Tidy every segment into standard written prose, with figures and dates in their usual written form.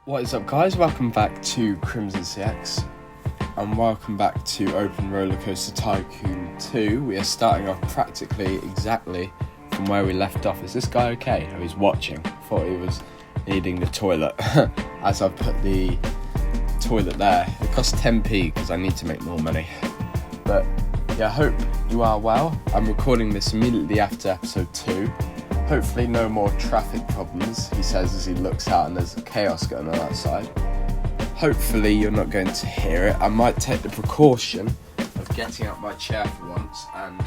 What is up, guys? Welcome back to CrimsonCX and welcome back to Open Rollercoaster Tycoon 2. We are starting off practically exactly from where we left off. Is this guy okay? Oh, he's watching. Thought he was needing the toilet as I've put the toilet there. It costs 10p because I need to make more money. But yeah, I hope you are well. I'm recording this immediately after episode 2. Hopefully no more traffic problems, he says as he looks out and there's chaos going on outside. Hopefully you're not going to hear it. I might take the precaution of getting out my chair for once and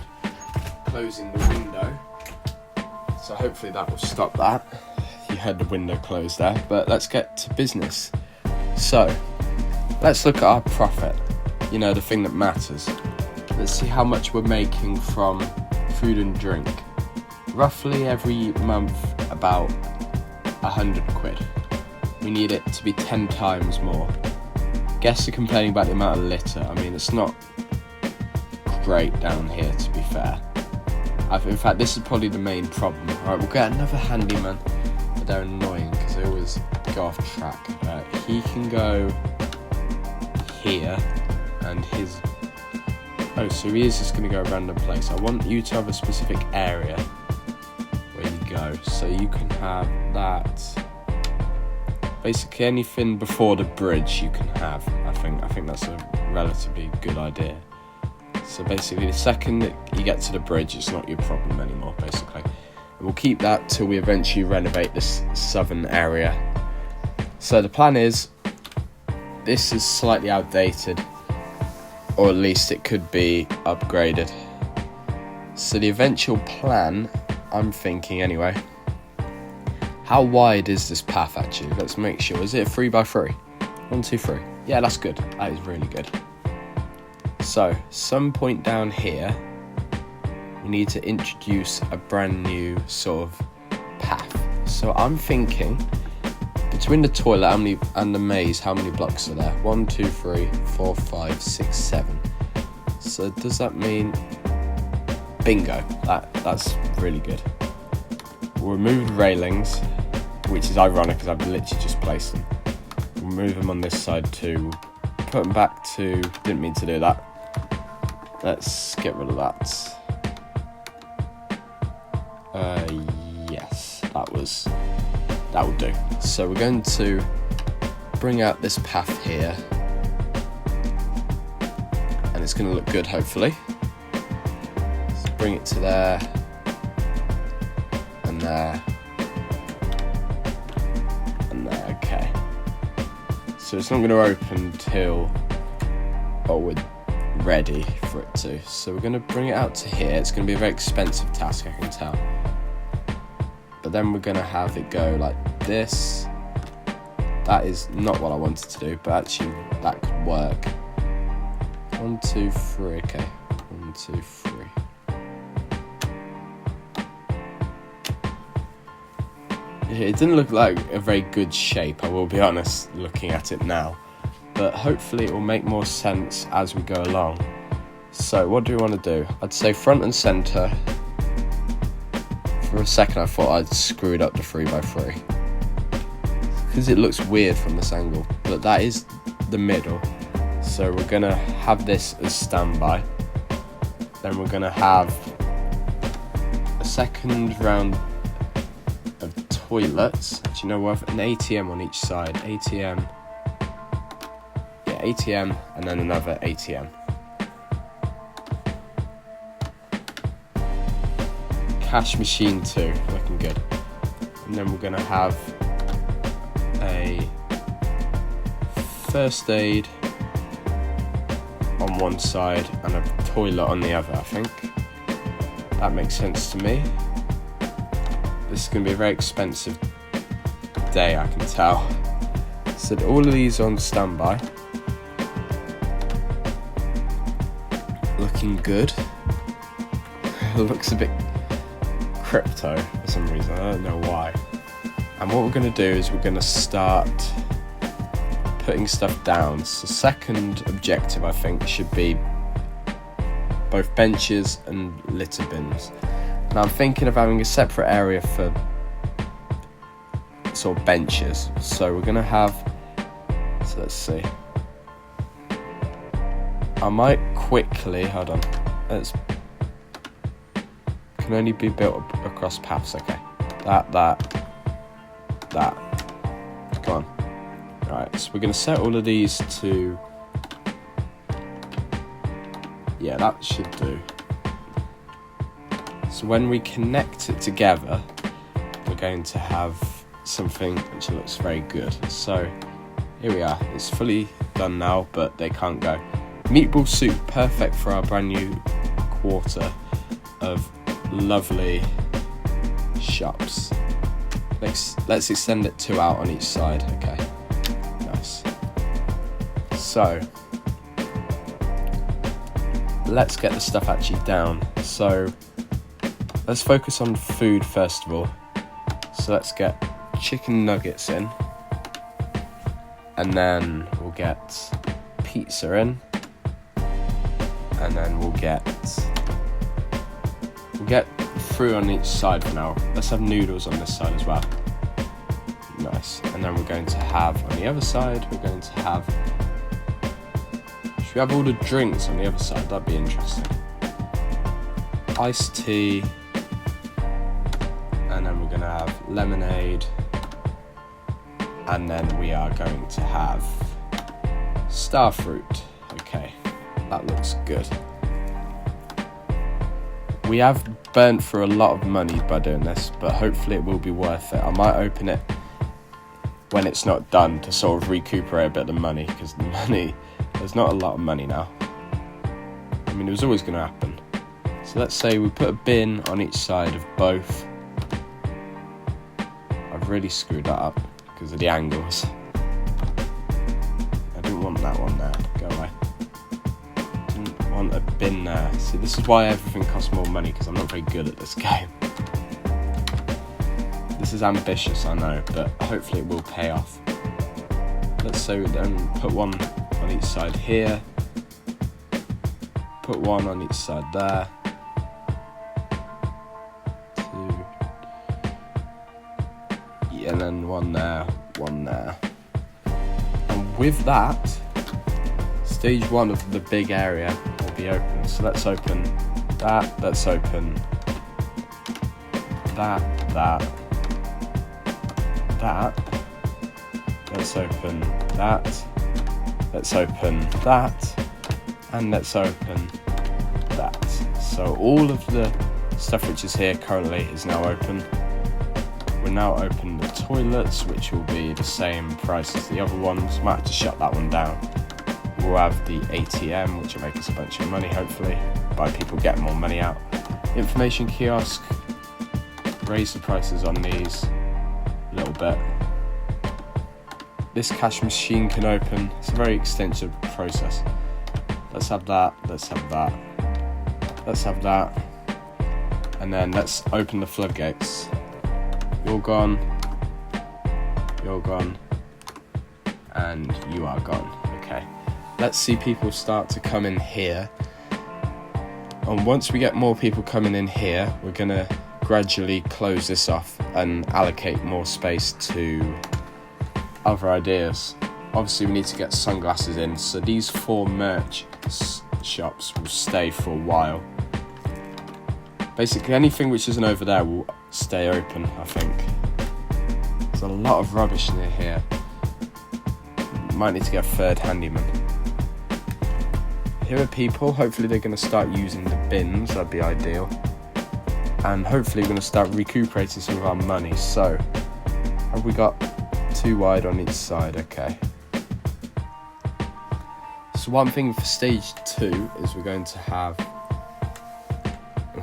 closing the window. So hopefully that will stop that. You heard the window close there, but let's get to business. So, let's look at our profit. You know, the thing that matters. Let's see how much we're making from food and drink. Roughly every month about 100 quid. We need it to be 10 times more. Guests are complaining about the amount of litter. I mean, it's not great down here, to be fair. In fact, this is probably the main problem. Alright, we'll get another handyman, but they're annoying because they always go off track. He can go here, and his... Oh, so he is just going to go a random place. I want you to have a specific area where you go, so you can have that. Basically anything before the bridge you can have. I think that's a relatively good idea. So basically the second that you get to the bridge, it's not your problem anymore, basically. And we'll keep that till we eventually renovate this southern area. So the plan is, this is slightly outdated, or at least it could be upgraded. So the eventual plan, I'm thinking anyway, how wide is this path actually? Let's make sure. Is it a 3x3? 1, 2, 3. Yeah, that's good. That is really good. So, some point down here, we need to introduce a brand new sort of path. So I'm thinking, between the toilet and the maze, how many blocks are there? 1, 2, 3, 4, 5, 6, 7. So does that mean... Bingo. That's really good. We'll remove the railings, which is ironic because I've literally just placed them. We'll move them on this side too. Put them back to... Didn't mean to do that. Let's get rid of that. Yes, that will do. So we're going to bring out this path here, and it's going to look good, hopefully. So bring it to there, and there, and there. Okay. So it's not going to open till we're ready for it to. So we're going to bring it out to here. It's going to be a very expensive task, I can tell. But then we're going to have it go like this. That is not what I wanted to do, but actually that could work. 1, 2, 3. Okay. 1, 2, 3. It didn't look like a very good shape, I will be honest, looking at it now. But hopefully it will make more sense as we go along. So what do we want to do? I'd say front and centre. For a second I thought I'd screwed up the 3x3 because it looks weird from this angle, but that is the middle. So we're going to have this as standby. Then we're going to have a second round of toilets. Do you know what? An ATM on each side. ATM, and then another ATM. Cash machine too, looking good. And then we're going to have a first aid on one side and a toilet on the other, I think. That makes sense to me. This is going to be a very expensive day, I can tell. So all of these are on standby. Looking good. It looks a bit crypto for some reason, I don't know why. And what we're going to do is we're going to start putting stuff down. So second objective, I think, should be both benches and litter bins. Now I'm thinking of having a separate area for toilets or benches. So we're gonna have, so let's see. I might quickly, hold on, can only be built across paths, okay. That. Come on. Alright, so we're gonna set all of these to, yeah, that should do. So when we connect it together, we're going to have something which looks very good. So here we are, it's fully done now, but they can't go. Meatball soup, perfect for our brand new quarter of lovely shops. Let's extend it 2 out on each side, okay. Nice. So let's get the stuff actually down. So let's focus on food first of all. So let's get chicken nuggets in, and then we'll get pizza in, and then we'll get fruit on each side for now. Let's have noodles on this side as well. Nice. And then we're going to have on the other side, should we have all the drinks on the other side? That'd be interesting. Iced tea, and then we're going to have lemonade, and then we are going to have star fruit. Okay, that looks good. We have burnt through a lot of money by doing this, but hopefully it will be worth it. I might open it when it's not done to sort of recuperate a bit of the money, because there's not a lot of money now. I mean, it was always going to happen. So let's say we put a bin on each side of both. I've really screwed that up because of the angles. I didn't want that one there. Go away. Didn't want a bin there. See, this is why everything costs more money, because I'm not very good at this game. This is ambitious, I know, but hopefully it will pay off. Let's say we then put one on each side here. Put one on each side there. And then one there. And with that, stage 1 of the big area will be open. So let's open that, let's open that, let's open that, let's open that, and let's open that. So all of the stuff which is here currently is now open. We'll now open the toilets, which will be the same price as the other ones. Might have to shut that one down. We'll have the ATM, which will make us a bunch of money, hopefully, by people getting more money out. Information kiosk, raise the prices on these a little bit. This cash machine can open. It's a very extensive process. Let's have that, let's have that, let's have that, and then let's open the floodgates. You're gone, and you are gone. Okay, let's see people start to come in here. And once we get more people coming in here, we're gonna gradually close this off and allocate more space to other ideas. Obviously we need to get sunglasses in, so these 4 merch shops will stay for a while. Basically anything which isn't over there will stay open, I think. There's a lot of rubbish near here. Might need to get a 3rd handyman. Here are people, hopefully they're going to start using the bins, that'd be ideal. And hopefully we're going to start recuperating some of our money. So, have we got 2 wide on each side? Okay. So one thing for stage 2 is we're going to have,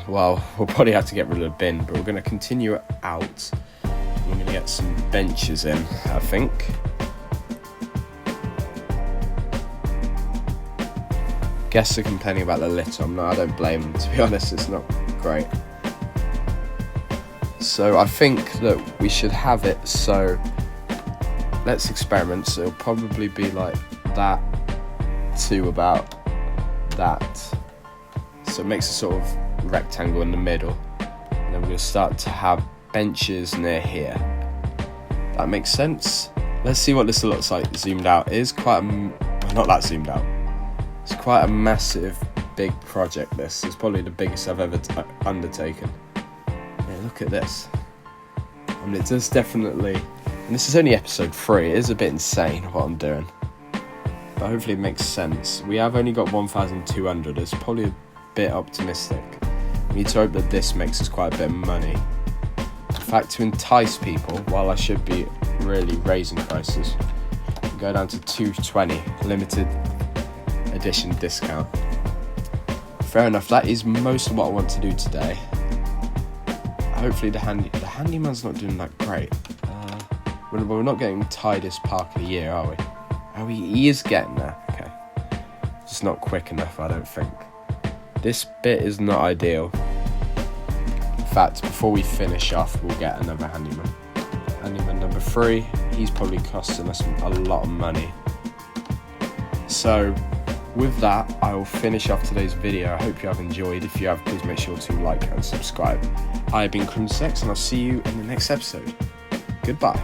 well, we'll probably have to get rid of the bin, but we're going to continue it out. We're going to get some benches in, I think. Guests are complaining about the litter. I don't blame them, to be honest, it's not great. So I think that we should have it, so let's experiment. So it'll probably be like that to about that. So it makes a sort of rectangle in the middle. And then we're going to start to have benches near here. That makes sense. Let's see what this looks like zoomed out. It is quite not that zoomed out. It's quite a massive, big project. This is probably the biggest I've ever undertaken. Yeah, look at this. I mean, it does definitely, and this is only episode 3, it is a bit insane what I'm doing. But hopefully it makes sense. We have only got 1,200, it's probably a bit optimistic. We need to hope that this makes us quite a bit of money. In fact, to entice people, while I should be really raising prices, go down to 220, limited edition discount. Fair enough, that is most of what I want to do today. Hopefully the handyman's not doing that great. We're not getting tightest park of the year, are we? Oh, he is getting there. Okay. Just not quick enough, I don't think. This bit is not ideal. In fact, before we finish off, we'll get another handyman. Handyman number 3, he's probably costing us a lot of money. So, with that, I will finish off today's video. I hope you have enjoyed. If you have, please make sure to like and subscribe. I have been CrimsonCX, and I'll see you in the next episode. Goodbye.